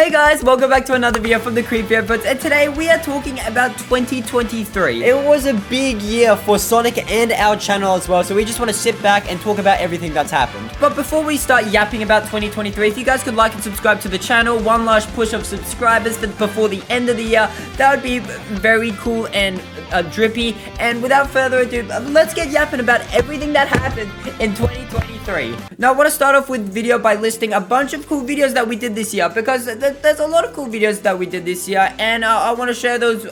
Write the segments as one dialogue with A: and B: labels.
A: Hey guys, welcome back to another video from TheCreepyHeadphones, and today we are talking about 2023.
B: It was a big year for Sonic and our channel as well, so we just want to sit back and talk about everything that's happened.
A: But before we start yapping about 2023, if you guys could like and subscribe to the channel, one last push of subscribers before the end of the year, that would be very cool and drippy. And without further ado, let's get yapping about everything that happened in 2023. Now I want to start off with video by listing a bunch of cool videos that we did this year, because there's a lot of cool videos that we did this year, and I want to share those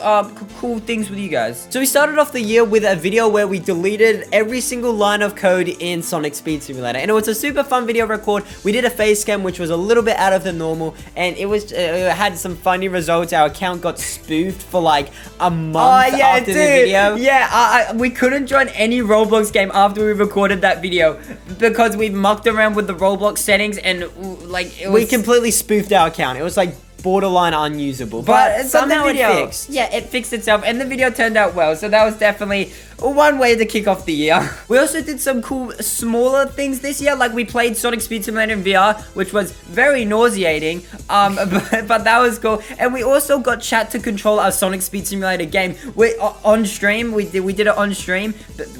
A: cool things with you guys.
B: So we started off the year with a video where we deleted every single line of code in Sonic Speed Simulator, and it was a super fun video record. We did a face cam, which was a little bit out of the normal, and it had some funny results. Our account got spoofed for like a month after the video.
A: Yeah, we couldn't join any Roblox game after we recorded that video because we mucked around with the Roblox settings, and like
B: we completely spoofed our account. It was like borderline unusable, but somehow it fixed.
A: Yeah, it fixed itself, and the video turned out well, so that was definitely one way to kick off the year. We also did some cool smaller things this year, like we played Sonic Speed Simulator in VR, which was very nauseating, but that was cool. And we also got chat to control our Sonic Speed Simulator game. On stream, we did it on stream,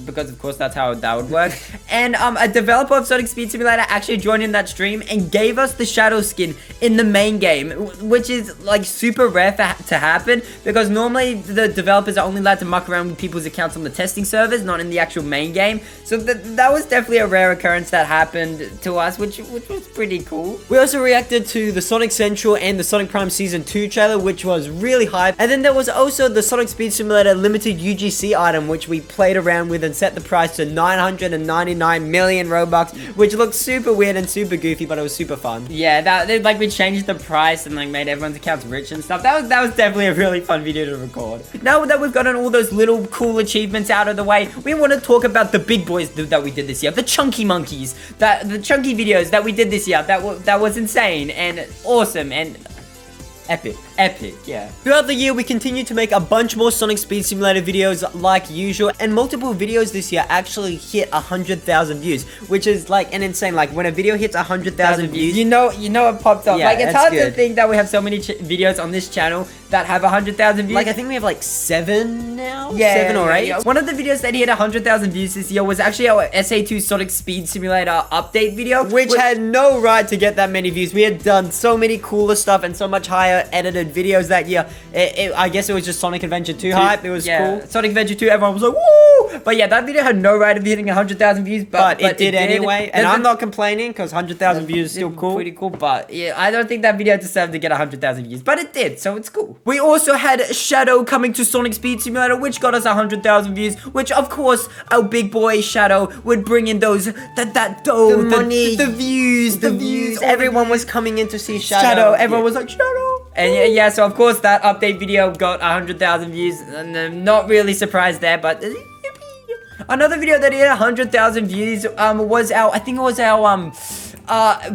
A: because of course that's how that would work. And a developer of Sonic Speed Simulator actually joined in that stream and gave us the shadow skin in the main game, which is like super rare to happen, because normally the developers are only allowed to muck around with people's accounts on the testing servers, not in the actual main game. So that was definitely a rare occurrence that happened to us, which was pretty cool.
B: We also reacted to the Sonic Central and the Sonic Prime Season 2 trailer, which was really hype. And then there was also the Sonic Speed Simulator limited UGC item, which we played around with and set the price to 999 million Robux, which looked super weird and super goofy, but it was super fun.
A: Yeah, like we changed the price and like made everyone's accounts rich and stuff. That was definitely a really fun video to record. Now that we've gotten all those little cool achievements out of the way, we want to talk about the big boys that we did this year, the chunky monkeys, the chunky videos that we did this year. That was insane and awesome and epic, yeah.
B: Throughout the year, we continued to make a bunch more Sonic Speed Simulator videos like usual, and multiple videos this year actually hit 100,000 views, which is like an insane, like when a video hits 100,000 views,
A: you know it popped up.
B: Yeah,
A: like it's hard to think that we have so many videos on this channel that have 100,000 views.
B: Like I think we have like 7 now?
A: Yeah,
B: 7 or 8.
A: Yeah. One of the videos that hit 100,000 views this year was actually our SA2 Sonic Speed Simulator update video,
B: which had no right to get that many views. We had done so many cooler stuff and so much higher edited videos that year. I guess it was just Sonic Adventure 2 hype. It was cool.
A: Sonic Adventure 2, everyone was like, woo! But yeah, that video had no right of hitting 100,000 views, but
B: it did anyway. And I'm not complaining, because 100,000 views is still cool.
A: Pretty cool, but yeah, I don't think that video deserved to get 100,000 views, but it did, so it's cool. We also had Shadow coming to Sonic Speed Simulator, which got us 100,000 views, which of course our big boy Shadow would bring in those that dough,
B: the money,
A: the views.
B: Everyone was coming in to see Shadow.
A: Everyone was like, Shadow. And yeah, so of course that update video got 100,000 views, and I'm not really surprised there, but another video that hit 100,000 views was our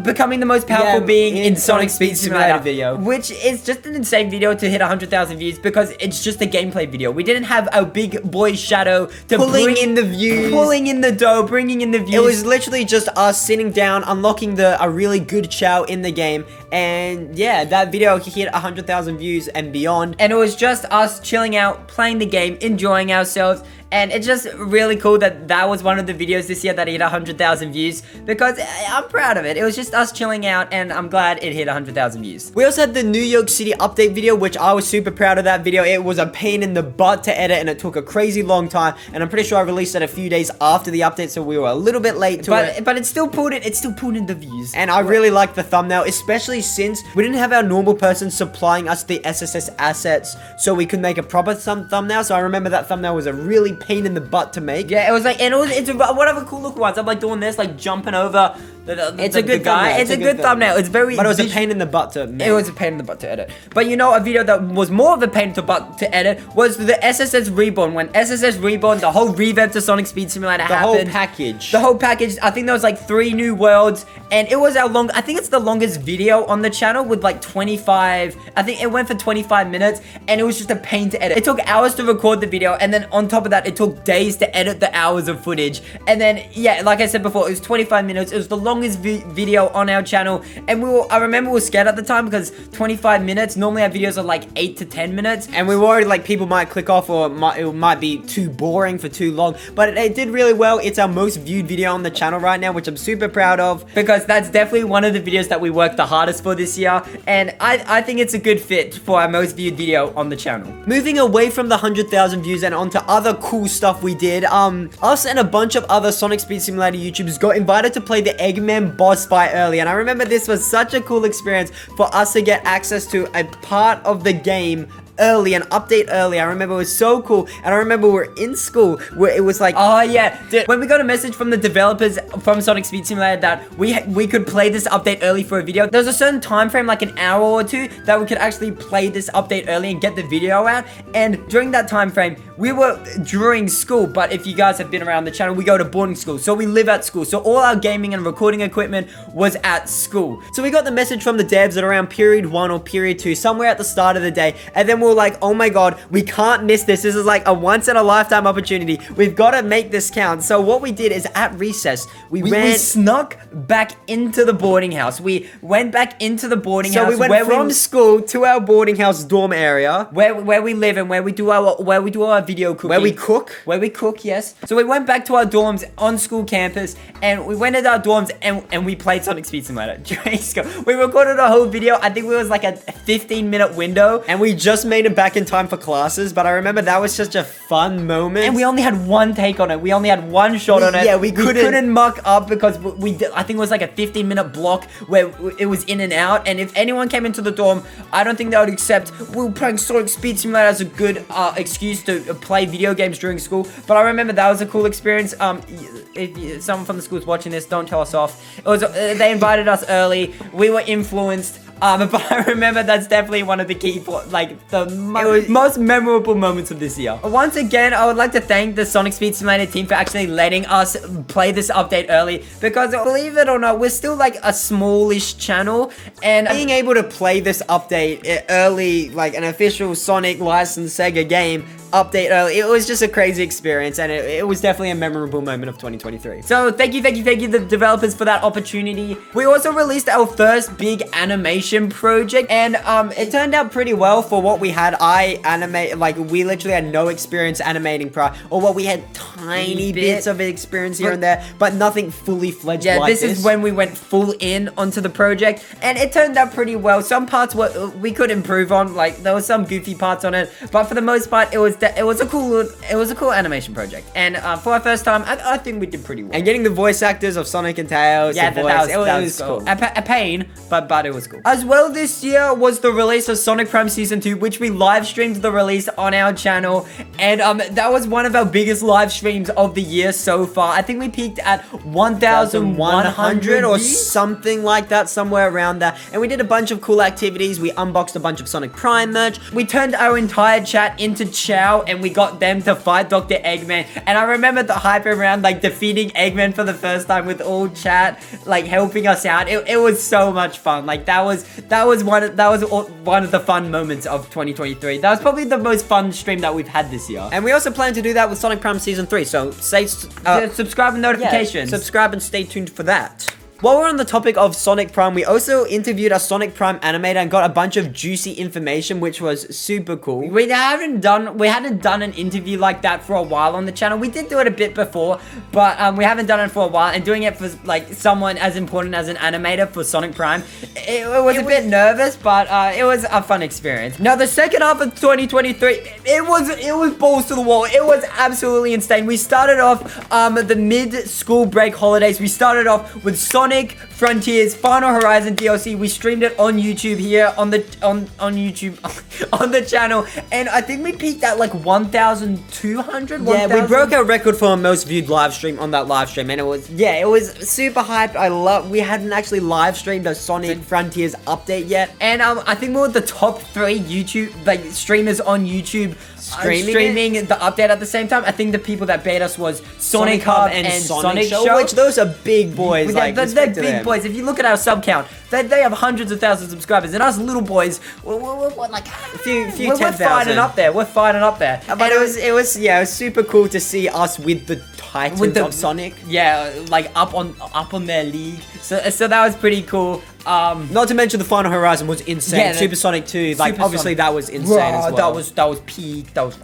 A: becoming the most powerful being in Sonic Speed Simulator
B: video,
A: which is just an insane video to hit 100,000 views, because it's just a gameplay video. We didn't have our big boy Shadow to bring in the views, pulling in the dough, bringing in the views.
B: It was literally just us sitting down, unlocking a really good chow in the game, and yeah, that video hit 100,000 views and beyond.
A: And it was just us chilling out, playing the game, enjoying ourselves. And it's just really cool that was one of the videos this year that hit 100,000 views, because I'm proud of it. It was just us chilling out, and I'm glad it hit 100,000 views.
B: We also had the New York City update video, which I was super proud of that video. It was a pain in the butt to edit, and it took a crazy long time. And I'm pretty sure I released it a few days after the update, so we were a little bit late to it.
A: But it still pulled in the views.
B: And I really liked the thumbnail, especially since we didn't have our normal person supplying us the SSS assets, so we could make a proper thumbnail. So I remember that thumbnail was a really pain in the butt to make.
A: Yeah, it was like, and it's one of the cool looking ones. I'm like doing this, like jumping over
B: it's a good
A: guy.
B: thumbnail.
A: It's a good thumbnail. It's very,
B: but it was a pain in the butt to make.
A: It was a pain in the butt to edit. But you know, a video that was more of a pain in the butt to edit was the SSS Reborn. When SSS Reborn, the whole revamp to Sonic Speed Simulator happened.
B: The whole package.
A: I think there was like 3 new worlds, and it was I think it's the longest video on the channel with like 25. I think it went for 25 minutes, and it was just a pain to edit. It took hours to record the video, and then on top of that, it took days to edit the hours of footage. And then, yeah, like I said before, it was 25 minutes. It was the longest longest video on our channel, and I remember we were scared at the time because 25 minutes, normally our videos are like 8 to 10 minutes,
B: and we worried like people might click off or it might be too boring for too long, but it did really well. It's our most viewed video on the channel right now, which I'm super proud of,
A: because that's definitely one of the videos that we worked the hardest for this year, and I think it's a good fit for our most viewed video on the channel.
B: Moving away from the 100,000 views and onto other cool stuff we did, us and a bunch of other Sonic Speed Simulator YouTubers got invited to play the Eggman boss fight early, and I remember this was such a cool experience for us to get access to a part of the game early, an update early. I remember it was so cool, and I remember we were in school where it was like,
A: oh yeah, when we got a message from the developers from Sonic Speed Simulator that we could play this update early for a video. There was a certain time frame, like an hour or two, that we could actually play this update early and get the video out, and during that time frame we were during school. But if you guys have been around the channel, we go to boarding school, so we live at school, so all our gaming and recording equipment was at school.
B: So we got the message from the devs at around period 1 or period 2, somewhere at the start of the day, and then we were like, oh my god, we can't miss this. This is like a once in a lifetime opportunity. We've got to make this count. So what we did is at recess, we
A: snuck back into the boarding house. We went back into the boarding house.
B: So we went from school to our boarding house dorm area,
A: where we live and where we do our video cooking. Where we cook, yes. So we went back to our dorms on school campus, and we went into our dorms and we played Sonic Speed Simulator during school. We recorded a whole video. I think it was like a 15-minute window,
B: and we just made it back in time for classes. But I remember that was such a fun moment,
A: and we only had one take on it. We only had one shot on it.
B: Yeah, we couldn't
A: muck up because we did, I think it was like a 15-minute block where it was in and out, and if anyone came into the dorm, I don't think they would accept we're playing Sonic Speed Simulator as a good excuse to play video games during school. But I remember that was a cool experience. If someone from the school's watching this, don't tell us off. It was they invited us early. We were influenced. But I remember that's definitely one of the key, most memorable moments of this year. Once again, I would like to thank the Sonic Speed Simulator team for actually letting us play this update early, because believe it or not, we're still like a smallish channel, and
B: being able to play this update early, like an official Sonic licensed Sega game, update early, it was just a crazy experience, and it was definitely a memorable moment of 2023.
A: So thank you the developers for that opportunity. We also released our first big animation project, and
B: it turned out pretty well for what we had. We literally had no experience animating prior, or what we had tiny bits of experience here and there, but nothing fully fledged.
A: Yeah,
B: like
A: this is when we went full in onto the project, and it turned out pretty well. Some parts we could improve on, like there was some goofy parts on it, but for the most part, it was a cool animation project. And for our first time, I think we did pretty well.
B: And getting the voice actors of Sonic and Tails,
A: yeah, that was cool. A pain, but it was cool. As well, this year was the release of Sonic Prime Season 2, which we live streamed the release on our channel, and that was one of our biggest live streams of the year so far. I think we peaked at 1,100
B: or something like that, somewhere around that. And we did a bunch of cool activities. We unboxed a bunch of Sonic Prime merch.
A: We turned our entire chat into Chow, and we got them to fight Dr. Eggman. And I remember the hype around like defeating Eggman for the first time with all chat like helping us out. It was so much fun. Like that was one of the fun moments of 2023. That was probably the most fun stream that we've had this year.
B: And we also plan to do that with Sonic Prime Season 3. So
A: subscribe and notifications.
B: Yeah, subscribe and stay tuned for that. While we're on the topic of Sonic Prime, we also interviewed a Sonic Prime animator and got a bunch of juicy information, which was super cool.
A: We hadn't done an interview like that for a while on the channel. We did do it a bit before, but we haven't done it for a while. And doing it for like someone as important as an animator for Sonic Prime, it was a bit nervous, but it was a fun experience. Now the second half of 2023, it was balls to the wall. It was absolutely insane. We started off the mid-school break holidays. We started off with Sonic Frontiers Final Horizon DLC. We streamed it on YouTube here on YouTube on the channel, and I think we peaked at like 1,200.
B: Yeah, we broke our record for our most viewed live stream on that live stream, and it was super hyped. We hadn't actually live streamed a Sonic Frontiers update yet,
A: and I think we were the top 3 YouTube streamers on YouTube streaming the update at the same time. I think the people that beat us was Sonic Hub and Sonic Show,
B: which those are big boys.
A: They're big boys. If you look at our sub count, they have hundreds of thousands of subscribers, and us little boys, we're like a few 10,000. We're fighting up there.
B: But it was super cool to see us with the Titans of Sonic.
A: Yeah, like up on their league. So that was pretty cool.
B: Not to mention the Final Horizon was insane.
A: Yeah,
B: Super Sonic 2, like obviously that was insane as well.
A: That was peak. That was.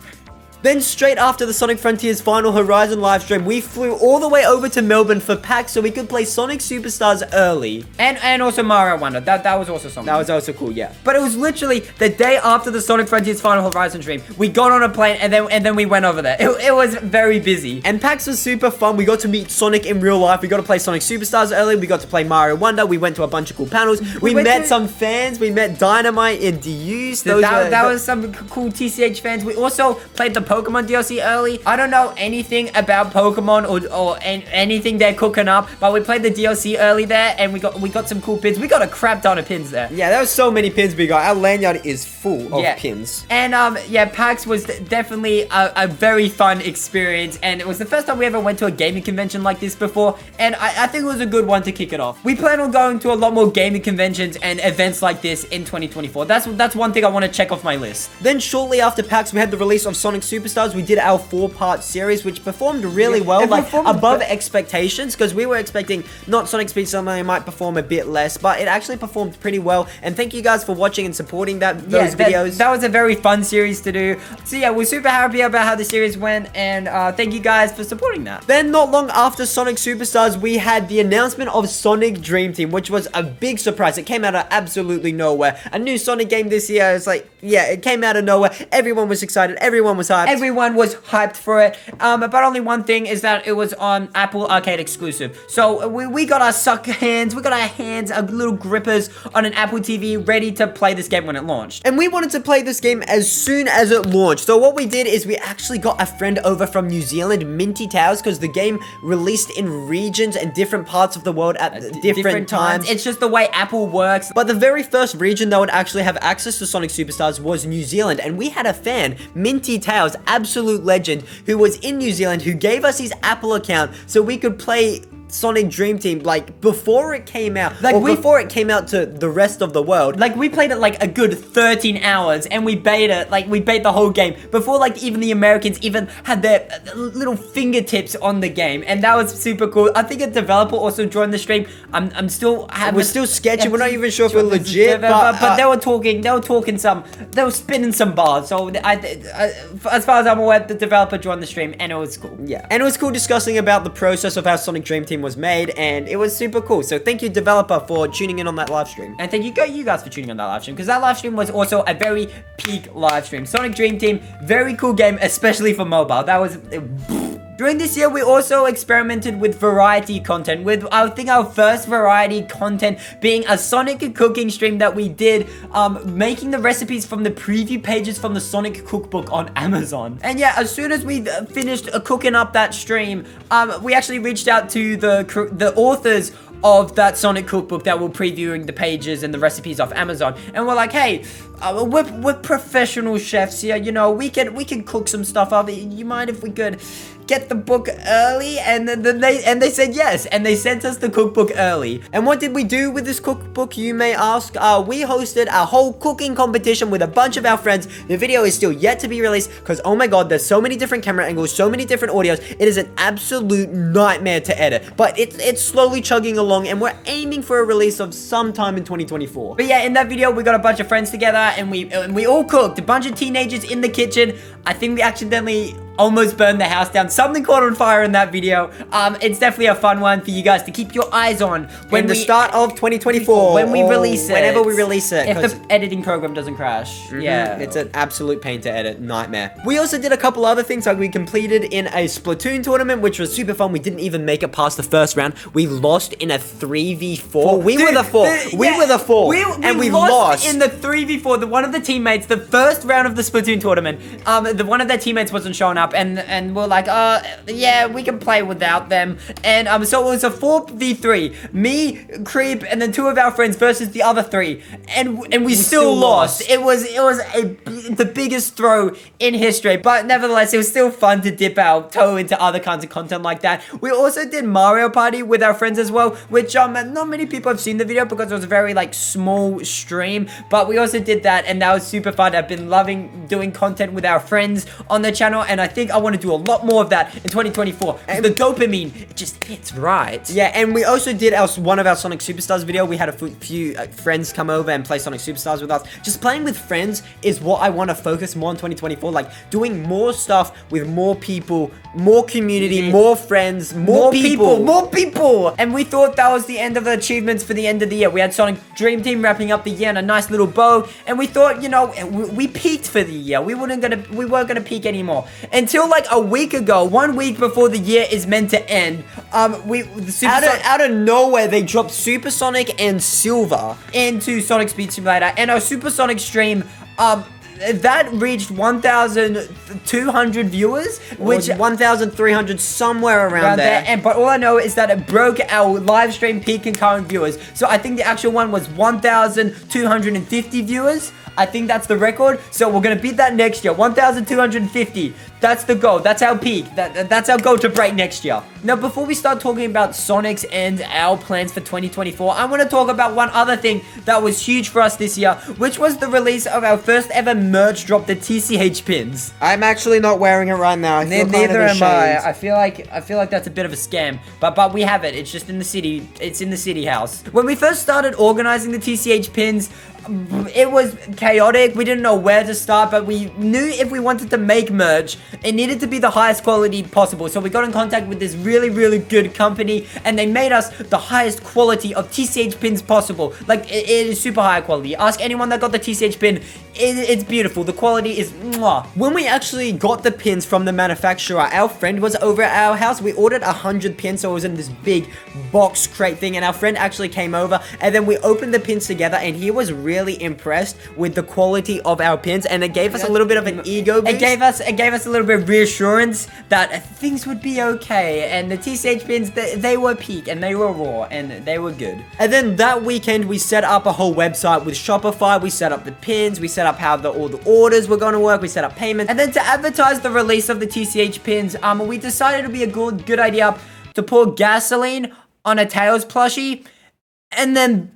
B: Then straight after the Sonic Frontiers Final Horizon livestream, we flew all the way over to Melbourne for PAX so we could play Sonic Superstars early.
A: And also Mario Wonder. That was also something.
B: That was also cool, yeah.
A: But it was literally the day after the Sonic Frontiers Final Horizon stream. We got on a plane and then we went over there. It was very busy.
B: And PAX was super fun. We got to meet Sonic in real life. We got to play Sonic Superstars early. We got to play Mario Wonder. We went to a bunch of cool panels. We met some fans. We met Dynamite and Deuse.
A: That was some cool TCH fans. We also played the Pokemon DLC early. I don't know anything about Pokemon or anything they're cooking up, but we played the DLC early there, and we got some cool pins. We got a crap ton of pins there.
B: Yeah, there was so many pins we got. Our lanyard is full of pins.
A: And yeah, PAX was definitely a very fun experience, and it was the first time we ever went to a gaming convention like this before, and I think it was a good one to kick it off. We plan on going to a lot more gaming conventions and events like this in 2024. That's one thing I want to check off my list.
B: Then shortly after PAX, we had the release of Sonic Superstars. We did our 4-part series, which performed really well, like above expectations, because we were expecting not Sonic Speed Simulator might perform a bit less, but it actually performed pretty well. And thank you guys for watching and supporting those videos.
A: That was a very fun series to do. So yeah, we're super happy about how the series went, and thank you guys for supporting that.
B: Then not long after Sonic Superstars, we had the announcement of Sonic Dream Team, which was a big surprise. It came out of absolutely nowhere. A new Sonic game this year. It's like, yeah, it came out of nowhere. Everyone was excited. Everyone was hyped.
A: Everyone was hyped for it. But only one thing is that it was on Apple Arcade exclusive. So we got our sucker hands. We got our hands, our little grippers on an Apple TV ready to play this game when it launched.
B: And we wanted to play this game as soon as it launched. So what we did is we actually got a friend over from New Zealand, Minty Towers, because the game released in regions and different parts of the world at different times.
A: It's just the way Apple works.
B: But the very first region that would actually have access to Sonic Superstars was New Zealand. And we had a fan, Minty Towers, absolute legend, who was in New Zealand, who gave us his Apple account so we could play Sonic Dream Team, like, before it came out, like, before it came out to the rest of the world.
A: Like, we played it, like, a good 13 hours, and we beta it, like, we beta the whole game, before, like, even the Americans even had their little fingertips on the game, and that was super cool. I think a developer also joined the stream. I'm still
B: we're still sketchy. We're not even sure if we're legit,
A: but they were spinning some bars, so as far as I'm aware, the developer joined the stream, and it was cool.
B: Yeah, and it was cool discussing about the process of how Sonic Dream Team was made, and it was super cool. So thank you, developer, for tuning in on that live stream.
A: And thank you guys for tuning on that live stream, because that live stream was also a very peak live stream. Sonic Dream Team, very cool game, especially for mobile. That was... During this year, we also experimented with variety content, with I think our first variety content being a Sonic cooking stream that we did, making the recipes from the preview pages from the Sonic cookbook on Amazon. And yeah, as soon as we finished cooking up that stream, we actually reached out to the authors of that Sonic cookbook that were previewing the pages and the recipes off Amazon, and we're like, hey, we're professional chefs here, you know, we can cook some stuff up. You mind if we could get the book early? And then they said yes, and they sent us the cookbook early. And what did we do with this cookbook, you may ask? We hosted a whole cooking competition with a bunch of our friends. The video is still yet to be released because, oh my god, there's so many different camera angles, so many different audios. It is an absolute nightmare to edit, but it's slowly chugging along, and we're aiming for a release of sometime in 2024. But yeah, in that video, we got a bunch of friends together, and we all cooked. A bunch of teenagers in the kitchen. I think we accidentally almost burned the house down. Something caught on fire in that video. It's definitely a fun one for you guys to keep your eyes on
B: when the start of 2024.
A: When we release it.
B: Whenever we release it.
A: If the editing program doesn't crash. Yeah.
B: It's an absolute pain to edit. Nightmare. We also did a couple other things, like we completed in a Splatoon tournament, which was super fun. We didn't even make it past the first round. We lost in a 3v4. We were the 4. We were the 4. And we lost
A: in the 3v4. One of the teammates, the first round of the Splatoon tournament, one of their teammates wasn't showing up, and we're like, yeah, we can play without them. And so it was a 4v3, me, Creep, and then 2 of our friends versus the other 3, and we still lost. It was a the biggest throw in history. But nevertheless, it was still fun to dip our toe into other kinds of content like that. We also did Mario Party with our friends as well, which not many people have seen the video because it was a very like small stream. But we also did that, and that was super fun. I've been loving doing content with our friends on the channel, and I think I want to do a lot more of that in 2024. And the dopamine, it just hits right.
B: Yeah, and we also did one of our Sonic Superstars video. We had a few friends come over and play Sonic Superstars with us. Just playing with friends is what I want to focus more on 2024. Like doing more stuff with more people, more community, more friends, more people.
A: And we thought that was the end of the achievements for the end of the year. We had Sonic Dream Team wrapping up the year in a nice little bow, and we thought, you know, we peaked for the year. We weren't gonna peak anymore until like a week ago, 1 week before the year is meant to end.
B: Out of nowhere, they dropped Supersonic and Silver
A: into Sonic Speed Simulator, and our Supersonic stream, that reached 1,200 viewers, which
B: 1,300 somewhere around there.
A: But all I know is that it broke our live stream peak concurrent viewers. So I think the actual one was 1,250 viewers. I think that's the record. So we're gonna beat that next year. 1,250. That's the goal. That's our peak. That's our goal to break next year. Now, before we start talking about Sonics and our plans for 2024, I want to talk about one other thing that was huge for us this year, which was the release of our first ever merch drop, the TCH pins.
B: I'm actually not wearing it right now.
A: Neither am I. I feel like that's a bit of a scam, but we have it. It's just in the city. It's in the city house. When we first started organizing the TCH pins, it was chaotic. We didn't know where to start, but we knew if we wanted to make merch, it needed to be the highest quality possible. So we got in contact with this really, really good company, and they made us the highest quality of TCH pins possible. Like, it is super high quality. Ask anyone that got the TCH pin. It's beautiful. The quality is mwah.
B: When we actually got the pins from the manufacturer, our friend was over at our house. We ordered 100 pins, so it was in this big box crate thing, and our friend actually came over, and then we opened the pins together, and he was really impressed with the quality of our pins, and it gave us a little bit of an ego boost.
A: It gave us a little bit of reassurance that things would be okay, and the TCH pins, they were peak, and they were raw, and they were good.
B: And then that weekend, we set up a whole website with Shopify. We set up the pins, we set up how all the orders were going to work, we set up payments,
A: and then to advertise the release of the TCH pins, we decided it would be a good idea to pour gasoline on a Tails plushie and then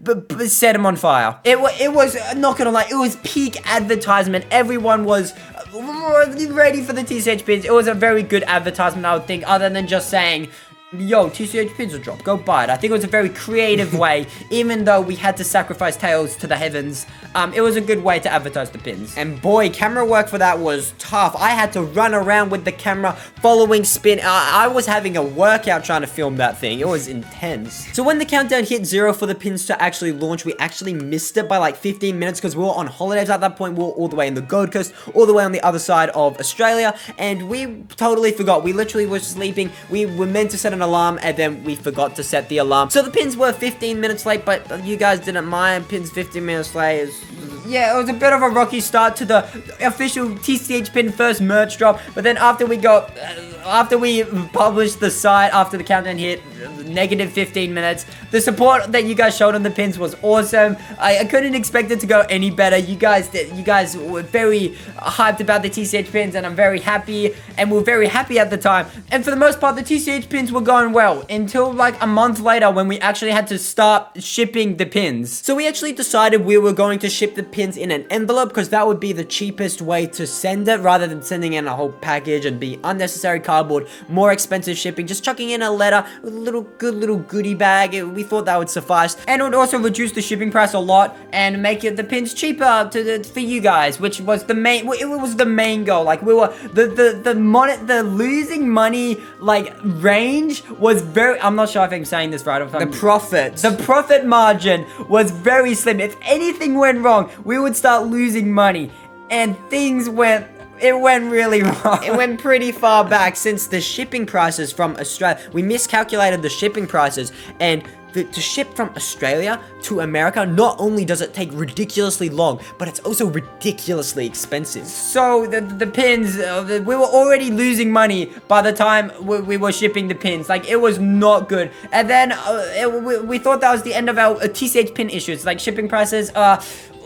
A: set him on fire. It was, not gonna lie, it was peak advertisement. Everyone was ready for the TCH pins. It was a very good advertisement, I would think, other than just saying, yo, TCH pins will drop, go buy it. I think it was a very creative way, even though we had to sacrifice Tails to the heavens. It was a good way to advertise the pins.
B: And boy, camera work for that was tough. I had to run around with the camera, following spin. I was having a workout trying to film that thing. It was intense. So when the countdown hit 0 for the pins to actually launch, we actually missed it by like 15 minutes because we were on holidays at that point. We were all the way in the Gold Coast, all the way on the other side of Australia, and we totally forgot. We literally were sleeping. We were meant to set an alarm, and then we forgot to set the alarm. So the pins were 15 minutes late, but you guys didn't mind. Pins 15 minutes late
A: yeah, it was a bit of a rocky start to the official TCH pin first merch drop, but then after we published the site, after the countdown hit, negative 15 minutes, the support that you guys showed on the pins was awesome. I couldn't expect it to go any better. You guys were very hyped about the TCH pins, and I'm very happy, and we were very happy at the time. And for the most part, the TCH pins were going well until like a month later when we actually had to start shipping the pins.
B: So we actually decided we were going to ship the pins in an envelope because that would be the cheapest way to send it rather than sending in a whole package and be unnecessary cardboard, more expensive shipping. Just chucking in a letter with a good little goodie bag. We thought that would suffice,
A: and it would also reduce the shipping price a lot and make the pins cheaper for you guys, which was the main. It was the main goal. Like we were the losing money like range was very. I'm not sure if I'm saying this right.
B: The
A: profit margin was very slim. If anything went wrong, we would start losing money, and it went really wrong.
B: It went pretty far back since the shipping prices from Australia. We miscalculated the shipping prices, and to ship from Australia to America, not only does it take ridiculously long, but it's also ridiculously expensive.
A: So the pins, we were already losing money by the time we were shipping the pins. Like, it was not good. And then we thought that was the end of our TCH pin issues, like shipping prices.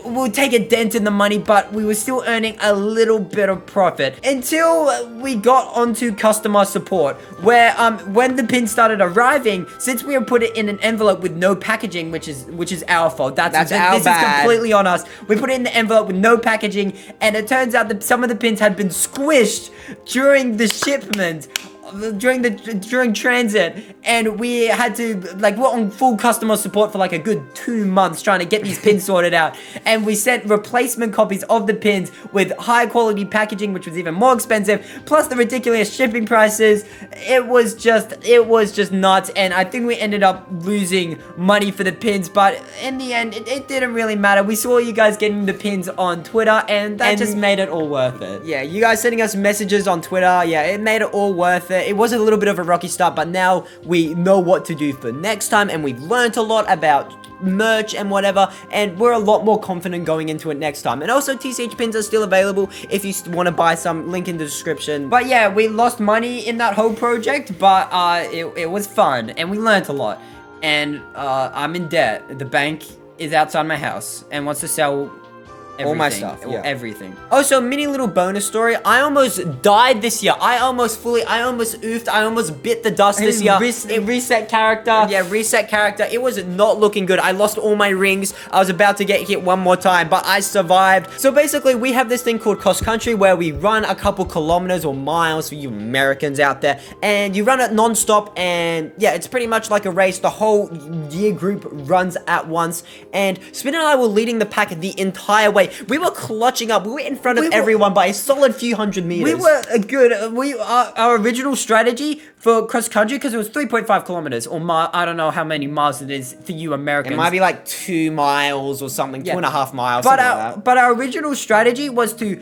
A: we'll take a dent in the money, but we were still earning a little bit of profit until we got onto customer support, where when the pins started arriving, since we had put it in an envelope with no packaging, which is our fault. That's our bad. This is completely on us. We put it in the envelope with no packaging, and it turns out that some of the pins had been squished during the shipment. During transit, and we had to, like, we're on full customer support for like a good 2 months trying to get these pins sorted out, and we sent replacement copies of the pins with high quality packaging, which was even more expensive, plus the ridiculous shipping prices. It was just nuts, and I think we ended up losing money for the pins, but in the end, it didn't really matter. We saw you guys getting the pins on Twitter, and that just made it all worth it.
B: Yeah, you guys sending us messages on Twitter, yeah, it made it all worth it. It was a little bit of a rocky start, but now we know what to do for next time, and we've learned a lot about merch and whatever, and we're a lot more confident going into it next time. And also, TCH pins are still available if you want to buy some, link in the description.
A: But yeah, we lost money in that whole project, but it was fun, and we learned a lot. And I'm in debt. The bank is outside my house and wants to sell everything.
B: All my stuff, yeah.
A: Everything.
B: Also, mini little bonus story. I almost died this year. I almost oofed. I almost bit the dust this year.
A: Reset character.
B: Yeah, reset character. It was not looking good. I lost all my rings. I was about to get hit one more time, but I survived. So basically, we have this thing called cross country where we run a couple kilometers or miles for you Americans out there, and you run it non-stop, and yeah, it's pretty much like a race. The whole year group runs at once, and Spin and I were leading the pack the entire way. We were clutching up. We were in front of everyone by a solid few hundred meters.
A: We were good. Our original strategy for cross country, because it was 3.5 kilometers, or I don't know how many miles it is for you Americans.
B: It might be like 2 miles or something, yeah. 2.5 miles.
A: But our original strategy was to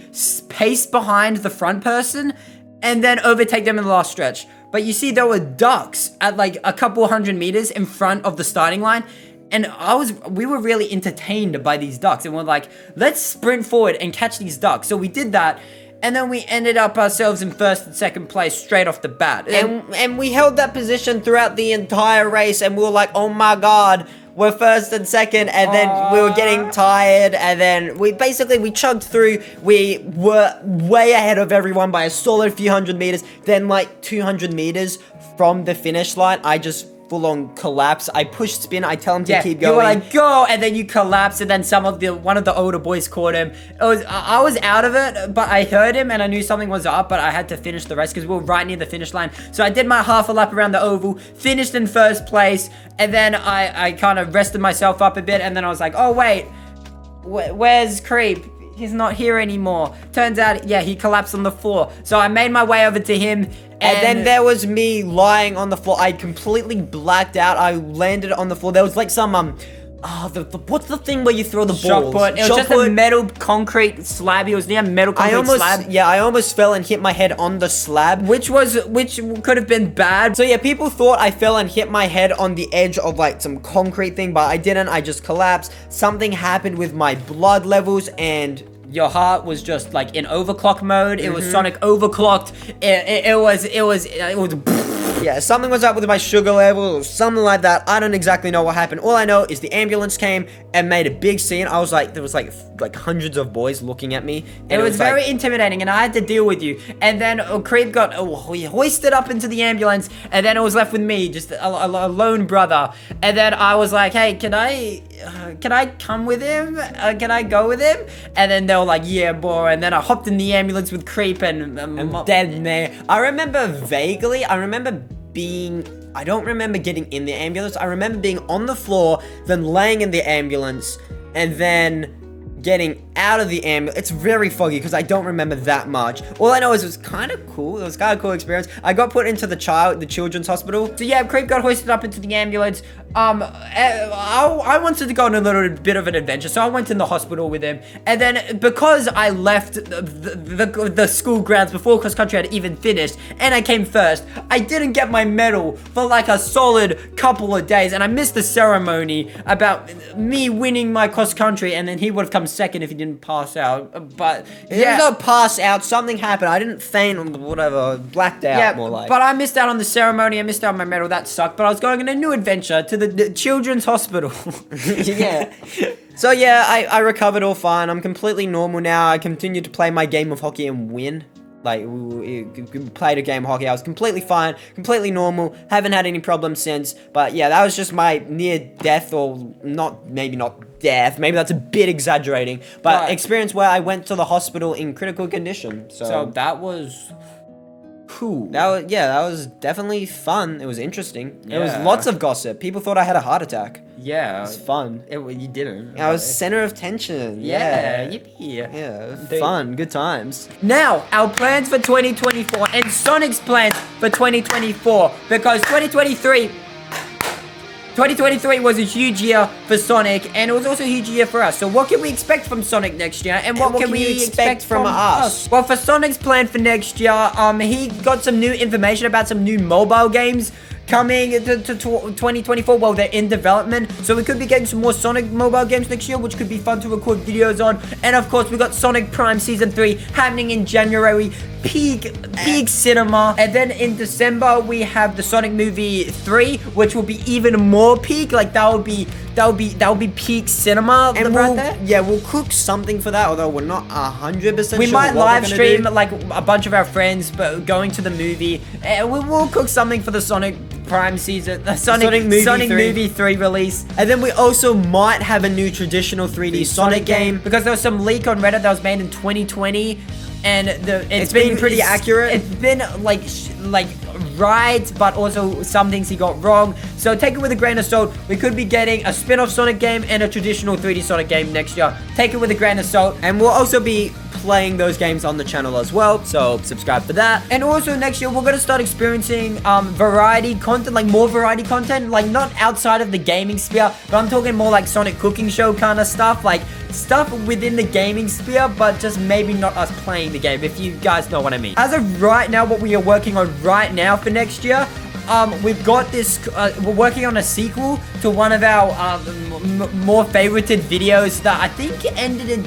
A: pace behind the front person and then overtake them in the last stretch. But you see, there were ducks at like a couple hundred meters in front of the starting line. And we were really entertained by these ducks, and we're like, let's sprint forward and catch these ducks. So we did that, and then we ended up ourselves in first and second place straight off the bat.
B: And we held that position throughout the entire race, and we were like, oh my god, we're first and second, and then we were getting tired, and then we chugged through. We were way ahead of everyone by a solid few hundred meters. Then like 200 meters from the finish line, I just full-on collapse. I pushed Spin. I tell him to keep going.
A: You were like, go, and then you collapse, and then one of the older boys caught him. I was out of it, but I heard him, and I knew something was up, but I had to finish the rest because we were right near the finish line. So I did my half a lap around the oval, finished in first place, and then I kind of rested myself up a bit, and then I was like, oh wait, where's Creep? He's not here anymore. Turns out, yeah, he collapsed on the floor. So I made my way over to him.
B: And then there was me lying on the floor. I completely blacked out. I landed on the floor. There was like some, what's the thing where you throw the balls?
A: Shot put. It was just a metal concrete slab. It was near a metal concrete slab.
B: Yeah, I almost fell and hit my head on the slab.
A: Which could have been bad.
B: So yeah, people thought I fell and hit my head on the edge of like some concrete thing, but I didn't. I just collapsed. Something happened with my blood levels, and
A: your heart was just like in overclock mode. It was Sonic overclocked. It was
B: yeah, something was up with my sugar level or something like that. I don't exactly know what happened. All I know is the ambulance came and made a big scene. I was like, there was like hundreds of boys looking at me. And
A: it was very intimidating, and I had to deal with you. And then Creep got hoisted up into the ambulance, and then it was left with me, just a lone brother. And then I was like, hey, can I come with him? Can I go with him? And then they were like, yeah, boy. And then I hopped in the ambulance with Creep, and
B: I'm dead there. I remember vaguely, I don't remember getting in the ambulance. I remember being on the floor, then laying in the ambulance, and then getting out of the ambulance. It's very foggy because I don't remember that much. All I know is it was kind of cool. It was kind of cool experience. I got put into the children's hospital.
A: So yeah, Creep got hoisted up into the ambulance. I wanted to go on a little bit of an adventure, so I went in the hospital with him. And then because I left the school grounds before cross country had even finished, and I came first, I didn't get my medal for like a solid couple of days, and I missed the ceremony about me winning my cross country, and then he would have come second if he didn't pass out. But
B: yeah, it was not pass out. Something happened. I didn't faint or whatever. Blacked out.
A: Yeah,
B: more like.
A: But I missed out on the ceremony. I missed out on my medal. That sucked. But I was going on a new adventure to the children's hospital.
B: Yeah. So yeah, I recovered all fine. I'm completely normal now. I continue to play my game of hockey and win. Like, we played a game of hockey. I was completely fine, completely normal. Haven't had any problems since. But yeah, that was just my near death, or maybe not death. Maybe that's a bit exaggerating. But experience where I went to the hospital in critical condition. So
A: that was cool.
B: That was definitely fun. It was interesting. There was lots of gossip. People thought I had a heart attack.
A: Yeah.
B: It was fun.
A: You didn't.
B: I was center of tension.
A: Yeah. Yippee.
B: Yeah. Fun. Good times.
A: Now, our plans for 2024 and Sonic's plans for 2024, because 2023 was a huge year for Sonic, and it was also a huge year for us. So what can we expect from Sonic next year, and what can we expect from us? Well, for Sonic's plan for next year, he got some new information about some new mobile games coming to 2024. Well, they're in development, so we could be getting some more Sonic mobile games next year, which could be fun to record videos on. And of course, we got Sonic Prime Season 3 happening in January. Peak cinema. And then in December we have the Sonic movie 3, which will be even more peak. Like, that would be peak cinema.
B: And we'll cook something for that, although we're not 100%
A: we
B: sure
A: might
B: what
A: live stream like a bunch of our friends but going to the movie, and we'll cook something for the Sonic Prime season, Sonic movie 3 release.
B: And then we also might have a new traditional 3D Sonic game,
A: because there was some leak on Reddit that was made in 2020, and it's been
B: pretty accurate.
A: It's been like right, but also some things he got wrong. So take it with a grain of salt. We could be getting a spin-off Sonic game and a traditional 3D Sonic game next year. Take it with a grain of salt.
B: And we'll also be playing those games on the channel as well, so subscribe for that.
A: And also next year we're gonna start experiencing variety content, like more variety content, like not outside of the gaming sphere, but I'm talking more like Sonic cooking show kind of stuff, like stuff within the gaming sphere, but just maybe not us playing the game, if you guys know what I mean. As of right now, what we are working on right now for next year, we've got this, we're working on a sequel to one of our more favorited videos that I think ended in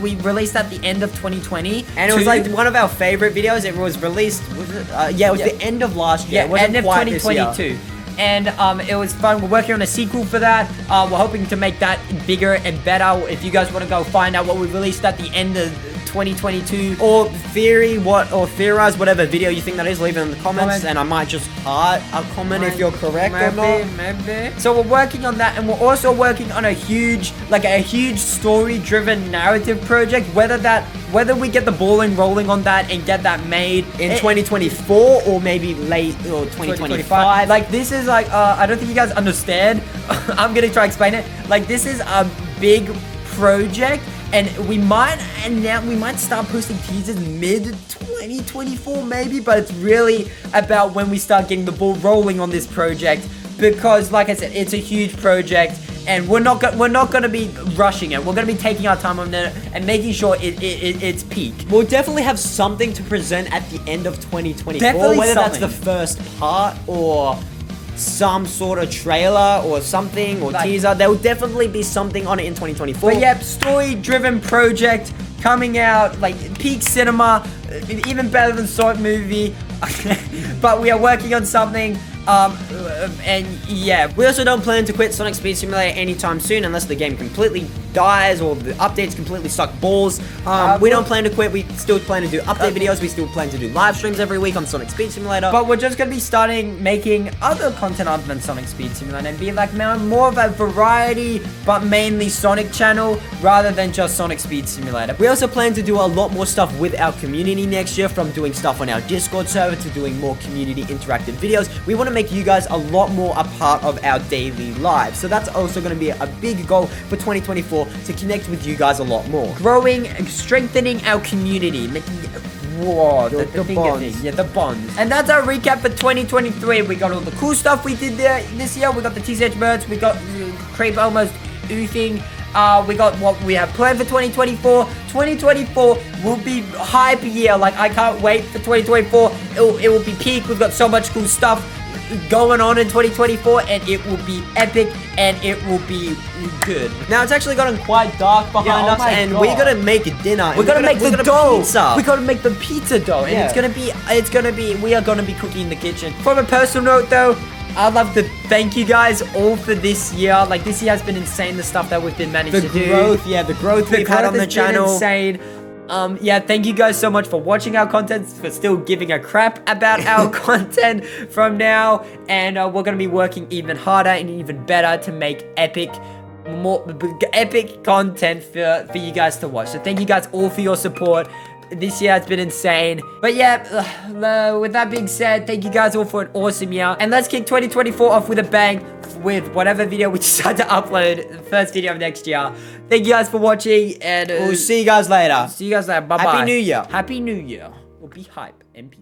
A: we released at the end of 2020,
B: and it was like one of our favorite videos. It was released, it was the end of last year.
A: Yeah, end of 2022. And it was fun. We're working on a sequel for that. We're hoping to make that bigger and better. If you guys want to go find out what we released at the end of 2022,
B: or theorize whatever video you think that is, leave it in the comments, and I might just heart a comment if you're correct or not.
A: Maybe. So we're working on that, and we're also working on a huge story-driven narrative project. Whether we get the ball rolling on that and get that made
B: in 2024 or maybe late or 2025.
A: Like, this is like I don't think you guys understand. I'm gonna try to explain it. Like, this is a big project, and we might start posting teasers mid-2024 maybe, but it's really about when we start getting the ball rolling on this project, because like I said, it's a huge project, and we're not gonna be rushing it. We're gonna be taking our time on it and making sure it's peak.
B: We'll definitely have something to present at the end of 2024,
A: definitely
B: whether
A: something.
B: That's the first part or some sort of trailer or something, or teaser. There will definitely be something on it in 2024.
A: But yep, story-driven project coming out, like peak cinema, even better than Sonic movie. But we are working on something. And yeah,
B: we also don't plan to quit Sonic Speed Simulator anytime soon, unless the game completely dies or the updates completely suck balls. We don't plan to quit. We still plan to do update videos. We still plan to do live streams every week on Sonic Speed Simulator.
A: But we're just gonna be starting making other content other than Sonic Speed Simulator and be like more of a variety, but mainly Sonic channel rather than just Sonic Speed Simulator.
B: We also plan to do a lot more stuff with our community next year, from doing stuff on our Discord server to doing more community interactive videos. We want to make you guys a lot more a part of our daily lives. So that's also going to be a big goal for 2024, to connect with you guys a lot more.
A: Growing, strengthening our community, making the bonds. Yeah, the bonds. And that's our recap for 2023. We got all the cool stuff we did there this year. We got the TCH birds. We got Creep almost oofing. We got what we have planned for 2024. 2024 will be hype year. Like, I can't wait for 2024. It will be peak. We've got so much cool stuff going on in 2024, and it will be epic, and it will be good.
B: Now it's actually gotten quite dark behind us, and we gotta make dinner.
A: We gotta make the dough.
B: Pizza.
A: We gotta make the pizza dough, and we are gonna be cooking in the kitchen. From a personal note though, I'd love to thank you guys all for this year. Like, this year has been insane, the stuff that we've been managed to do.
B: The growth we've had on the channel.
A: Insane. Yeah, thank you guys so much for watching our content, for still giving a crap about our content from now. And we're going to be working even harder and even better to make epic content for you guys to watch. So thank you guys all for your support. This year has been insane. But yeah, with that being said, thank you guys all for an awesome year. And let's kick 2024 off with a bang with whatever video we decide to upload, the first video of next year. Thank you guys for watching, and
B: we'll see you guys later.
A: See you guys later. Bye-bye.
B: Happy New Year.
A: Happy New Year. We'll be hype. MP.